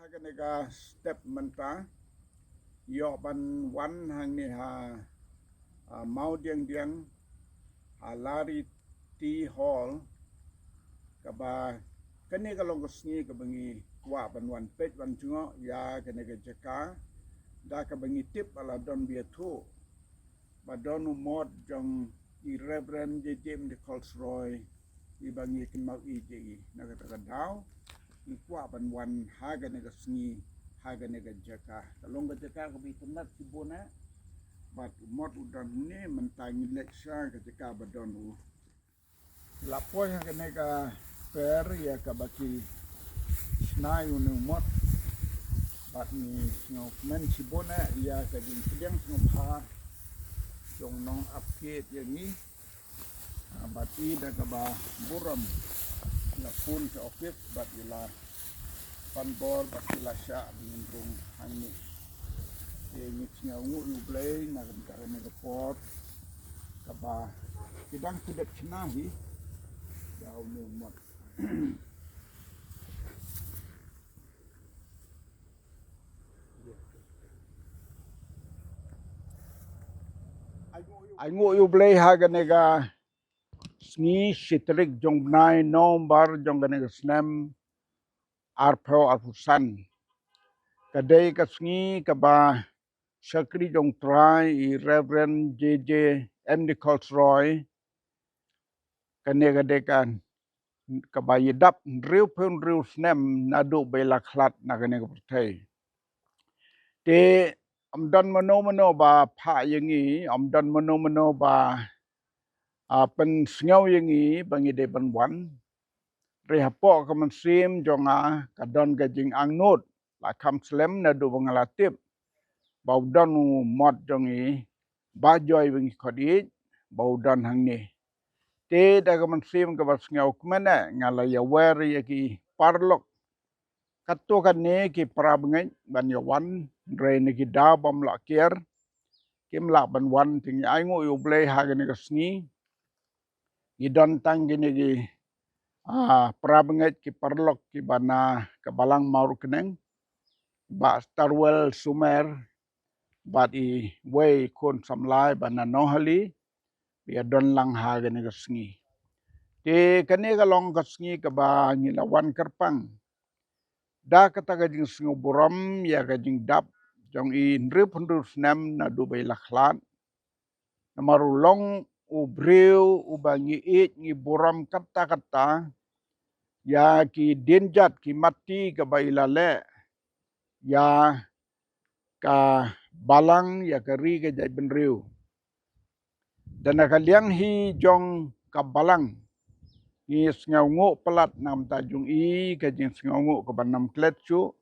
Haganega step menta yo ban wan hang ni ha mau diang lari ti hall kaba kani ka long sngi ka bangi wa ban wan pet wan chungo ya kanega jaka da ka bangi tip ala don bia thu ba donu mod jong i reverend je jem de Colsroy i bangi kin mau i je na ka daw i kwa ban wan haga nega sngi haga nega jaka kalong jaka ko bi tunat si bona bat mod udan ne mentangi leksha ka jaka ba donu lapoy haga nega per ya ka baki snayu ne mod bat ni ngok men si bona ya ka din sedang ngopha jong nong update yang ni bat i da ka ba buram la pun ke office bat ila panbol bat ila sya bintung hani ni ngau ngu play na ka ne report ka ba kidang kudet chinahi jauh ni mod ai ngu yu play haga nega sngi sitrik jong nai nombar jong ganega snam arpo arpusan kadai ka sngi ka ba sakri jong try i reverend JJ MD Colsroy kanega dekan ka ba yidap riu pun riu snam nadu bela khlat na kanega pertai te amdan mano ba pha yangi amdan mano ba pen sngau yangi bangi de ban wan rehapo ka mansim jonga kadon gajing angnut la kam slem na du bangalatip baudan mod jongi ba joy bangi khodi baudan hangni te daga mansim ka basngau kmana ngala ya wer yaki parlok katto kan ne ki prabngai ban yawan re ne ki da bam la kier kim la ban wan ting ai ngo yu blay ha ga ne ka sngi idon tang gini gi prabngai ki parlok ki bana ka balang maur keneng ba starwell sumer bat i way kon samlai bana nohali ya don lang ha ga ne ka sngi te kane ka long ka sngi ka ba ngilawan kerpang da kata ka jing sngu buram ya ka jing dap jong i nrip hundur snam na du bay lakhlan na marulong u breu u bangi it ngi buram kata ya ki denjat ki mati ka bay lale ya ka balang ya ka ri ka jai benriu dan ka liang hi jong ka balang ni sngau ngo pelat nam tajung i ka jing sngau ngo ka banam klet chu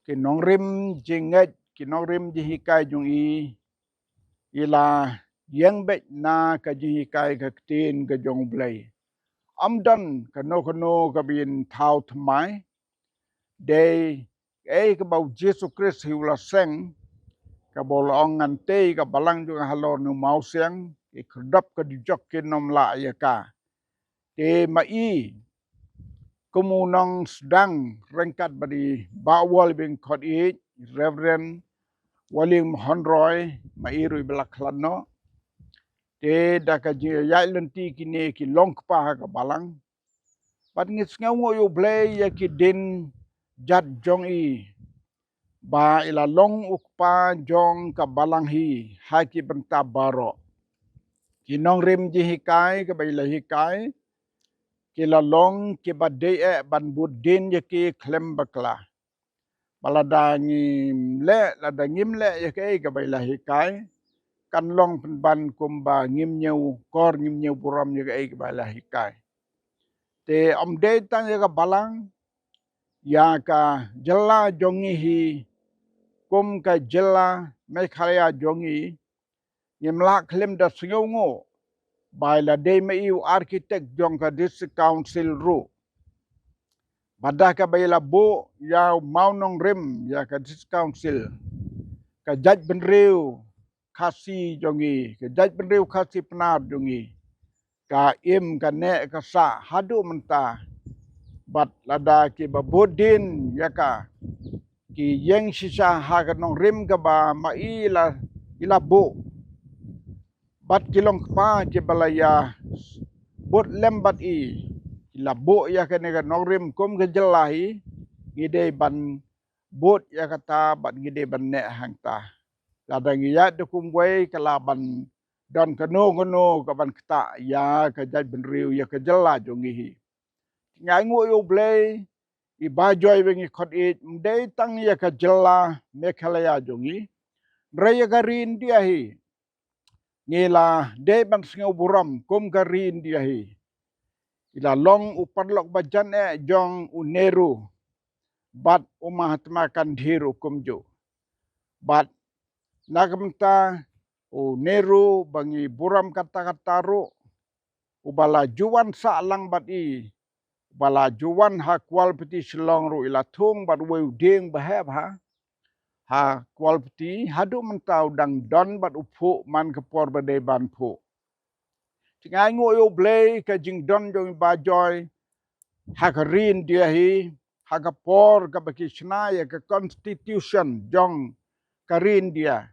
ki nongrim jinget ki nongrim jihikai jung i ila yang bet na ka jihikai ka tin ka jong blai amdan ka no ka bin thau thmai de ka bau Jesus Christ hi ula seng ka bol ong ante ka balang jung halor nu mau siang ki kredap ka dijok ki nom la ya ka te mai kumunang sedang rengkat badi bawal bin khot i Reverend Waling Honroy mairu belakhlano te daka ji yai lenti kini ki long pa ka balang pat ngis ngau yo blay ya ki din jat jong i ba ila long ukpa jong ka balang hi ha ki benta baro ki nong rim ji hikai ka bai la hikai ki la long ki badde e ban budin ya ki klem bakla balada ngim le lada ngim le ya ka bai la hikai kan long ban kumba ngim nyeu kor ngim nyeu buram ya ka bai la hikai te om de tang ya ka balang ya ka jela jongi hi kum ka jela me khaya jongi ngimla klem da sngau ngo bai la de me yu architect jong ka district council ru badaka bai la bo ya maunong rim ya ka district council ka jaj benriu kasi jongi ka jaj benriu kasi penar jongi ka im ka ne ka sa hadu menta bat lada ki babodin ya ka ki yang sisa haga nong rim ka ba ma ila bo bat kilong pa ke balaya bot lembat ila bo ya ka nega nong rim kom ke jelahi ngide ban bot ya kata bat ngide ban ne hangta ladang ya de kumway kalaban don kano kaban kata ya ka jaj benriu ya ka jela jongi ngai ngo yo blay i ba joy wengi khot it mdei tang ya ka jela mekhalaya jongi raya ka rin dia hi ngila de ban sngau buram kom ka rin dia hi ila long uparlok bajan jong uneru bat Mahatma Gandhi kumjo bat nagamta Nehru bangi buram kata-kata ro ubala juwan sa lang bat bala juwan ha kwal peti silong ro ila thung bat we ding bahab ha kwal peti hadu mentau dang don bat upho man kapor bade ban pho tingai ngo yo blay ka jing don jong ba joy ha ka rin dia hi ha ka por ka baki ya ka constitution jong karin dia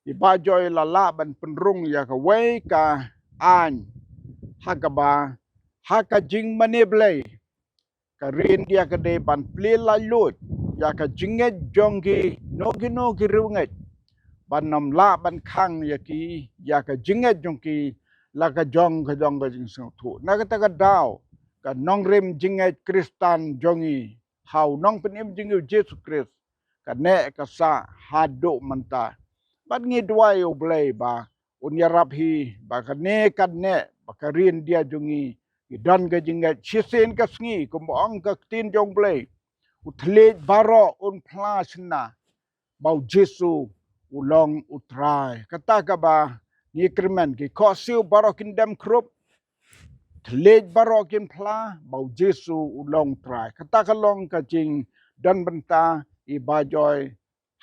iba joy lala ban penrung ya ka wei ka an hakaba haka jing maneblay karin dia ka de ban ple la lut ya ka jinget jongi no ki runget ban nam la ban khang ya ka jinget jongki la ka jong ka jing sang thu na ka ta ka daw ka nong rem jinget kristan jongi hau nong penim jingu Jesus Christ ka ne ka sa hado manta bat ngi dwai oblay ba unyarap hi ba ka ne ba ka rin dia jongi idan ka jingat chisen ka sngi kumong ka tin jong blay uthle baro un plasna bau Jesu ulong utrai kata ka ba ni krimen ki kosil baro kindam krup thlej baro kin pla bau Jesu ulong trai kata ka long ka jing dan benta i bajoy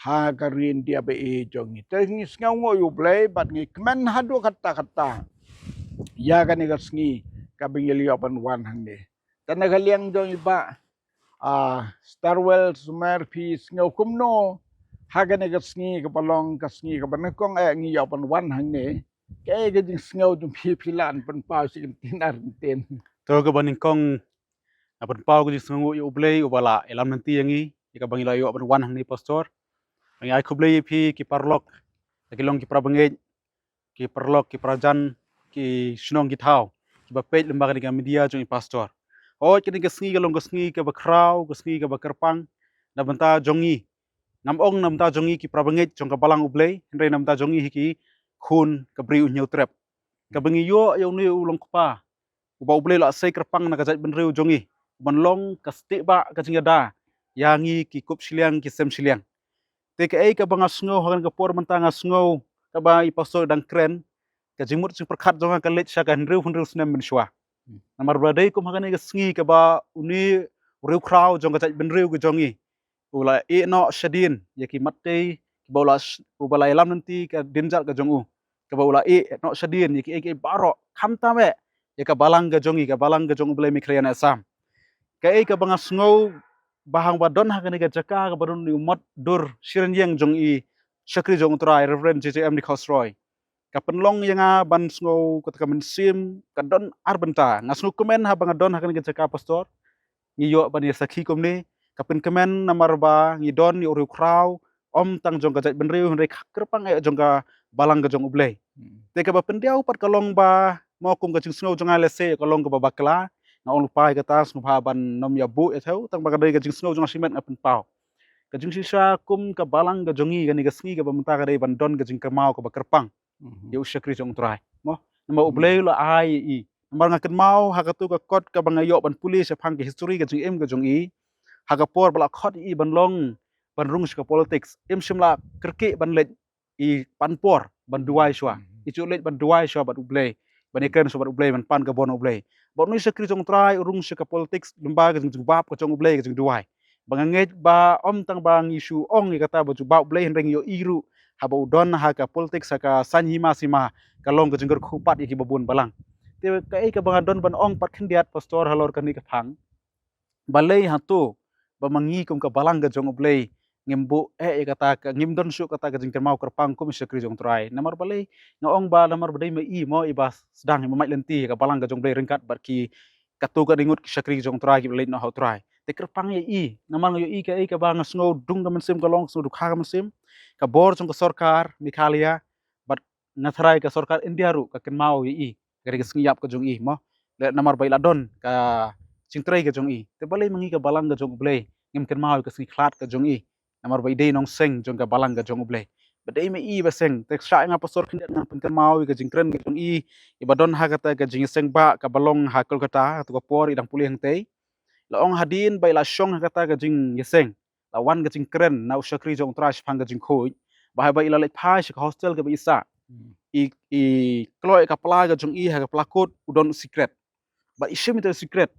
ha karin dia be jongi tengi ngau ngo yu blay bat ngi kmen hadu kata ya kan ga sngi ka bingil yopan wan hande tan ga liang jong iba starwell sumer pi ngau kumno ha ga ga sngi ka palong ka sngi ka ban kong ngi yopan wan hande ke ga jing ngau jum pi lan pan pa si tinar ten to ga baning kong apan pau ga jing sngu yu blay ubala elam nanti yangi ka bangila yo apan wan hang ni pastor ang ay kublay pi ki parlok ki long ki prabangej ki parlok ki prajan ki sunong ki thau ki ba pej lembaga ni media jong pastor o kini ga sngi ga long ga sngi ka ba kraw ga sngi ka ba kerpang na banta jongi namong namta jongi ki prabangej jong ka balang ublay henry namta jongi hiki khun ka bri unyau trap ka bangi yo yung ni ulong pa uba ublay la say kerpang na kajat benriu jongi banlong ka sti ba ka jingada yangi ki kup siliang ki sem siliang te ka ay ka banga sngo hagan ka por manta nga sngo ka ba ipastor dang kren ka jimut sing perkhat jonga ka let sya ka henriu snem min shwa namar bradai kum hagan ka sngi ka ba uni riu kraw jong ka jat benriu ka jongi ula e no shadin yaki matte bola ubala elam nanti ka dinjal ka jongu ka bola e no shadin yaki e baro khamta me ya ka balang ka jongi ka balang ka jongu blai mikrian asam ka e ka banga sngo bahang badon hagan ka jaka ka badon ni umat dur shiren yang jong i shakri jong trai reverend JJM ni khosroy ka penlong yanga ban sngo ka men sim ka don arbenta ngasnu komen ha banga don hagan ka jaka pastor ni yo ban ya sakhi komne kapin kemen namar ba ngidon ni uru kraw om tang jong ka jat benriu henry kerpang ay jong ka balang ka jong ublay te ka ba pendiaw pat kalong ba mo kum ka jing snow jong lese kalong ka ba bakla na ong pai ka tas ngpa ban nom ya bu ethau tang ba ka dai ka jing snow jong simet ngapin pau ka jing sisa kum ka balang ka jongi ka ni ka sngi ka ba menta ka dai ban don ka jing ka mau ka ba kerpang ya usyakri jong trai mo nama ublay la ai i namar ngaken mau hakatu ka kot ka bangayo ban pulis phang ka history ka jing em ka jong i hagapor bala khot i banlong banrung ska politics im shimla kerke banlet i panpor banduai shwa ichu let banduai shwa bat ublay banikan so bat ublay ban pan ka bon ublay bon ni sekri jong trai urung ska politics lembaga jong bab ka jong ublay ka jong duai banganget ba om tang bang isu ong i kata ba bab ublay henreng yo iru haba udon ha ka politics ka sanhima sima kalong ka jong khupat iki babun balang te ka ka bangadon ban ong pat khendiat pastor halor kan ni ka phang balai hatu bamangi kum ka balang ga jong ublay ngimbu ya kata ka ngimdon su kata ka jingker mau kerpang kum syakri jong trai namar balai ngaong ba namar badai mai i mo ibas sedang mai lenti ka balang ka jong blai ringkat barki katu ka dingut syakri jong trai ki balai no hau trai te kerpang ya i namar yo i ka bang sngo dung ka mensim ka long sngo dukha ka mensim ka bor jong ka sorkar mikhalia bat natrai ka sorkar india ru ka ken mau i gari ka sngiap ka jong i mo le namar bai ladon ka cingtrai ka jong i te balai mangi ka balang ka jong blai ngim ken mau ka sni khlat ka jong i namar bai dei nong seng jong ka balang ka jong ublei badai me i baseng tek sha nga pasor kindet ngan pen mau ka jingkren ka jong i badon ha kata ka jing seng ba ka balong ha kolkata tu ka por idang pulih tei la ong hadin bai la shong ha kata ka jing yeseng la wan ka jingkren na ushakri jong trash phang ka jing khoi ba bai la le phai ka hostel ka bisa i kloi ka pla ka jong i ha ka plakot udon secret ba ishim itu secret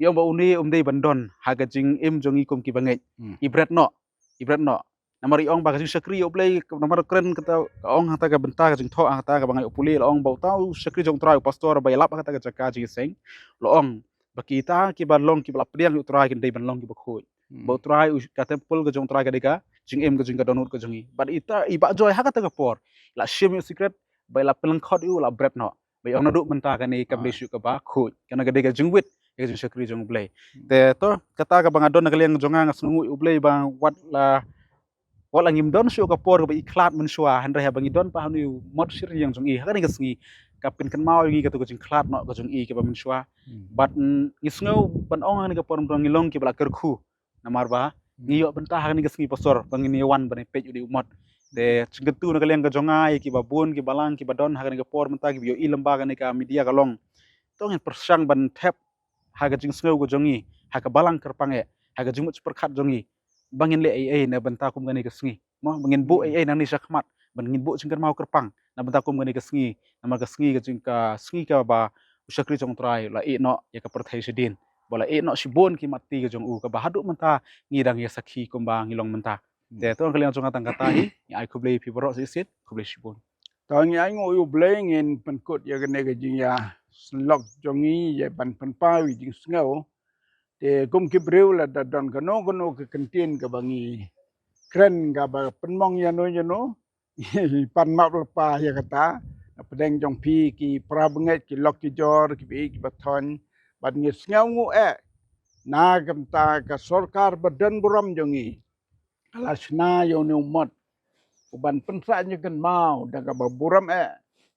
yang ba uni umdei bandon ha ka jing im jong i kum ki bangai ibret no namar ong ba kasing sakri oblay namar kren kata ong hata ka benta ka jing tho hata ka bangai opuli ong ba tau sakri jong trai pastor ba yalap hata ka jaka jing seng lo ong ba kita ki ba long ki ba priang trai kin dei ban long ki ba khoi ba trai ka tempel ka jong trai ka deka jing em ka jing ka donut ka jongi ba ita iba joy ha kata ka por la shim secret ba la pelang khot u la bret no ba ong na du benta ka ni ka blesu ka ba khoi kana ka deka jing wit ka jing sakri jong blay te to kata ka bangadon na kaliang jonga ngasngu ublay bang wat la wala ngim don su ka por ba iklat mun shwa han ra bangi don pa hanu mod sir yang jong i ha ni ngi ka pin kan mau ngi ka to jing klat no ka jong i ke ba mun shwa bat ngi sngo ban ong ni ka por mrong ngi long ki bla ker khu namar ba ngi yo benta ha ni ngi pasor bangi ni wan ban pe udi mod de cingtu na kaliang ka jonga i ki ba bun ki balang ki ba don ha ni ka por menta ki yo i lembaga ni ka media ka long to ngin persang ban tep ha ka jing sngo ko jongi ha ka balang kerpange ha ka jingmut perkhat jongi bangin le ai na banta kum gani kesngi mo bangin bu ai na ni sakmat bangin bu cingker mau kerpang na banta kum gani kesngi na ka sngi ka cingka sngi ka ba usakri jong trai la e no ya ka perthai sedin bola e no sibon ki mati ka jong u ka bahadu menta ngidang ya sakhi kum ba ngilong menta de to kaliang jong atang kata hi ai kublei pi borok sisit kublei sibon tang ai ngo yu bleng in penkut ya gane ka jing ya slok jongi ya ban pen pa wi jing sngo te kum ki breu la da don ka no ka kentin ka bangi kren ka ba penmong ya no pan map lepa ya kata pedeng jong pi ki prabenget ki lok ki jor ki bi ki baton ban ngi sngo ngu na gamta ka sorkar badan buram jongi alasna yo ne umat uban pensa nya kan mau daga baburam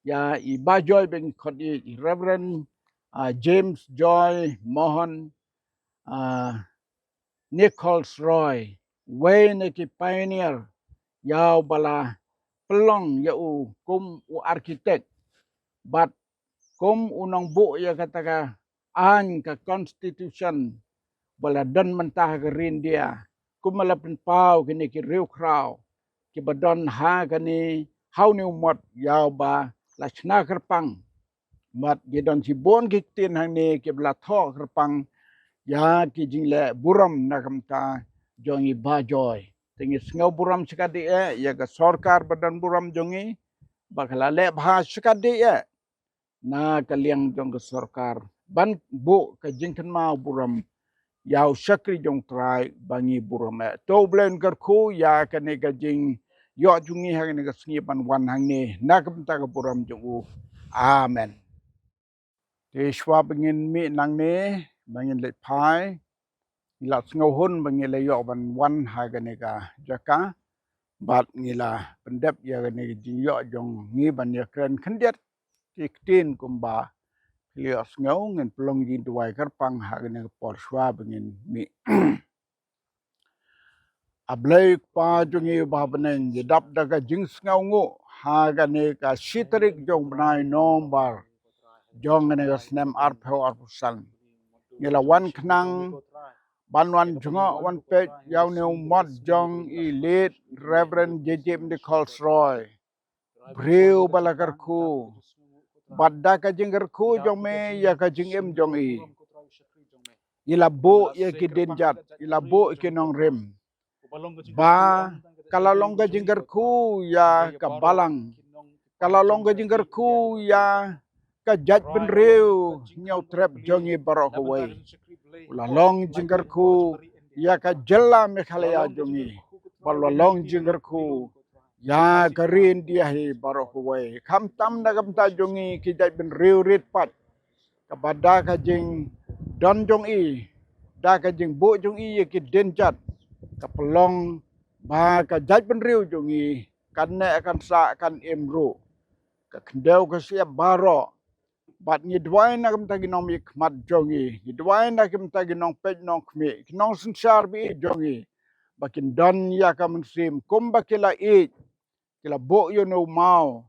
ya iba joy ben khodi reverend James Joy Mohan Nichols Roy Wayne ki pioneer yau bala pelong ya kum architect but kum unang bu ya kataga an ka constitution bala dan mentah gerin dia kum malapen pau kini ki riu krau ki badon ha kani hau ni umat yau ba la chna kerpang mat gidon si bon ki tin hang ni ki bla tho kerpang ya ki jingle buram nakamta jongi ba joy tingi sngo buram sekadi ya ka sorkar badan buram jongi bakala le bha sekadi na kaliang jong ka sorkar ban bu ka jingkan mau buram yau sakri jong trai bangi buram to blen kar khu ya ka ne ka jing yo jungi hang ne ka sngi ban wan hang ne nakamta ka buram jongu amen te shwa bengin mi nang ne bangin le phai ila sngo hun bangin le yo ban wan ha ga ne ka jaka bat ngila pendep ya ga ne jing yo jong ngi ban ya kren khandiat tin kumba lio sngo ngen plong jin tuai karpang ha ga ne por shwa bangin mi ablai pa jongi ba banen dap daga jing sngo ngo ha ga ne ka sitrik jong banai nombar jong ne ga snem arpho arpusan ngila wan khnang banwan junga wan pe yaw ne mod jong i late reverend JJ Nichols Roy breu balakar khu badda ka jinggar khu jong me ya ka jingem jong i ila bo ya ki denjat ila bo ki nong rem ba kala longga jinggar khu ya ka balang kala longga jinggar khu ya ka jaj ben reu nyau trap jong i barok away ula long jinggar khu ya ka jella me khalaya jongi balolong jingerku ya garin dia he barokuwe kam tam na kam ta jongi kijai ben riurit pat kabada ka jing don jong i da ka jing bo jong i ye ki denjat kapelong ba ka jai ben riu jongi kan ne akan sa kan emru ka kendau ka siap baro bat ni dwai na kam ta ginom ik mat jongi ni dwai na kam ta ginong pej nong kmi kinong sensar bi jongi bakin don ya kam sim kum bakila i kila bo yo no mau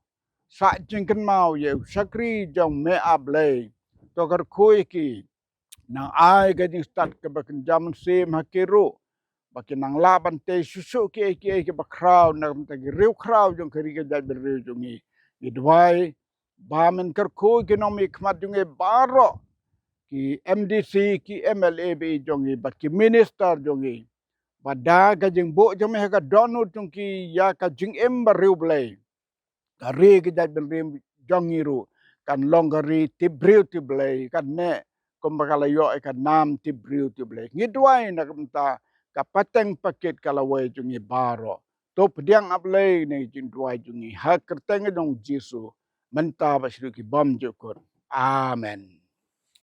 sa jingken mau ye sakri jong me ablay to kar koi ki nang ai ga jing start ke bakin jam sim hakiru bakin nang laban te susu ki bakraw na ta riu kraw jong kari ga jai riu jongi idwai ba men kar koi ki nom ikmat jongi baro ki MDC ki MLA bi jongi bat ki minister jongi pada ka jing bo jong me ka donu jong ki ya ka jing em riu blay kari ke jai ben rim jongiru kan longgari tibriu tiblay kan ne kumbakala yo kan nam tibriu tiblay ngidwai na kamta kapateng paket kalawai jungi baro to pediang ablay ne jindwai jungi hakerteng dong Jesu menta basru ki bom jukun amen.